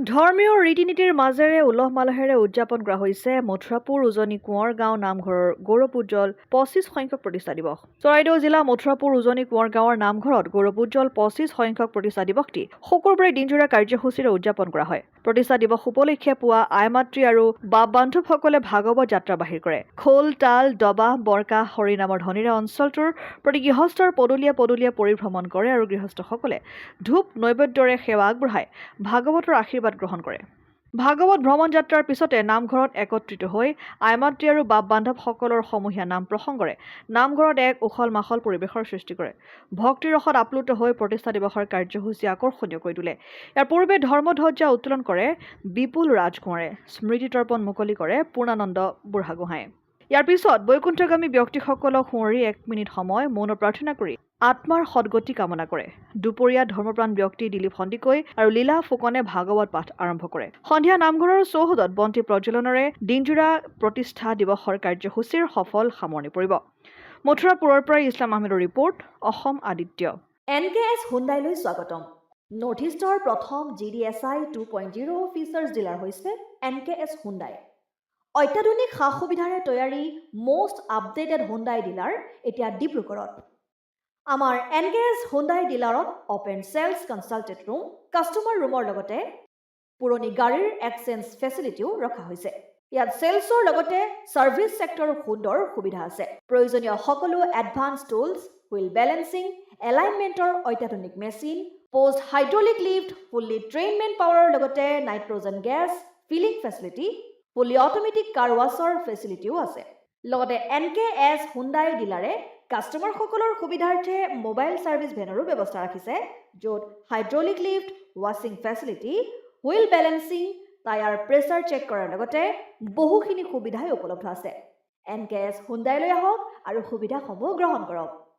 ধৰ্মীয় ৰীতি-নীতিৰ মাজেৰে উলহ-মালহেৰে উদযাপন কৰা হৈছে মথুৰাপুৰ উজনি কোঁৱৰ গাঁও নামঘৰৰ গৌৰৱোজ্জ্বল ২৫ সংখ্যক প্ৰতিষ্ঠা দিৱস। চৰাইদেউ জিলা মথুৰাপুৰ উজনি কোঁৱৰ গাঁৱৰ নামঘৰত গৌৰৱোজ্জ্বল ২৫ সংখ্যক প্ৰতিষ্ঠা দিৱসটি শুকুৰবাৰে দিনজোৰা কাৰ্যসূচীৰে উদযাপন কৰা হয়। প্ৰতিষ্ঠা দিৱস উপলক্ষে পুৱা আই-মাতৃ আৰু বাপ-বান্ধৱসকলে ভাগৱত যাত্ৰা বাহিৰ কৰে। খোল, তাল, দবা, বৰকা, হৰিনামৰ ধ্বনিৰে অঞ্চলটোৰ প্ৰতি গৃহস্থৰ পদূলিয়ে পদূলিয়ে পৰিভ্ৰমণ কৰে আৰু গৃহস্থসকলে ধূপ নৈবেদ্যৰে সেৱা আগবঢ়াই ভাগৱতৰ আশীৰ্বাদ গ্ৰহণ কৰে। ভাগৱত ভ্ৰমণ যাত্ৰাৰ পিছতে নামঘৰত একত্ৰিত হৈ আই-মাতৃ আৰু বাপ-বান্ধৱসকলৰ সমূহীয়া নাম প্ৰসংগৰে নামঘৰত এক উখল-মাখল পৰিৱেশৰ সৃষ্টি কৰে। ভক্তিৰসত আপ্লুত হৈ প্ৰতিষ্ঠা দিৱসৰ কাৰ্যসূচী আকৰ্ষণীয় কৰি তোলে। ইয়াৰ পূৰ্বে ধৰ্মধ্বজা উত্তোলন কৰে বিপুল ৰাজকোঁৱৰে, স্মৃতিতৰ্পণ মুকলি কৰে পূৰ্ণানন্দ বুঢ়াগোহাঁয়ে। ইয়াৰ পিছত বৈকুণ্ঠগামী ব্যক্তিসকলক সুঁৱৰি ১ মিনিট সময় মৌন প্ৰাৰ্থনা কৰি আত্মাৰ সদগতি কামনা কৰে। দুপৰীয়া ধৰ্মপ্ৰাণ ব্যক্তি দিলীপ সন্দিকৈ আৰু লীলা ফুকনে ভাগৱত পাঠ আৰম্ভ কৰে। সন্ধিয়া নামঘৰৰ চৌহদত বন্তি প্ৰজ্বলনেৰে দিনজোৰা প্ৰতিষ্ঠা দিৱসৰ কাৰ্যসূচীৰ সফল সামৰণি পৰিব। মথুৰাপুৰৰ পৰা ইছলাম আহমেদৰ ৰিপৰ্ট, অসম আদিত্য। NKS হুণ্ডাইলৈ স্বাগতম। নৰ্থ ইষ্টৰ প্ৰথম GDSI 2.0 ফিচাৰ্ছ ডিলাৰ হৈছে NKS হুণ্ডাই। অত্যাধুনিক সা-সুবিধাৰে তৈয়াৰী মষ্ট আপডেটেড হুণ্ডাই ডিলাৰ এতিয়া ডিব্ৰুগড়ত। আমাৰ NKS হুণ্ডাই ডিলাৰত open sales consulted room, customer ৰুমৰ লগতে পুৰণি গাড়ীৰ এক্সচেঞ্জ ফেচিলিটিও ৰখা হৈছে। ইয়াত চেলছৰ লগতে ছাৰ্ভিচ ছেক্টৰৰ সুন্দৰ সুবিধা আছে। প্ৰয়োজনীয় সকলো এডভান্স টুলছ, হুইল বেলেন্সিং, এলাইনমেণ্টৰ অত্যাধুনিক machine, post hydraulic lift, fully ট্ৰেইনমেণ্ট পাৱাৰৰ লগতে nitrogen gas filling facility, fully automatic car washer ফেচিলিটিও আছে। লগতে NKS হুণ্ডাই ডিলাৰে কাষ্টমাৰসকলৰ সুবিধাৰ্থে মোবাইল ছাৰ্ভিচ ভেনৰো ব্যৱস্থা ৰাখিছে, য'ত হাইড্ৰলিক লিফ্ট, ৱাশ্বিং facility, wheel balancing, tyre pressure check কৰাৰ লগতে বহুখিনি সুবিধাই উপলব্ধ আছে। NKS হুণ্ডাইলৈ আহক আৰু সুবিধাসমূহ গ্ৰহণ কৰক।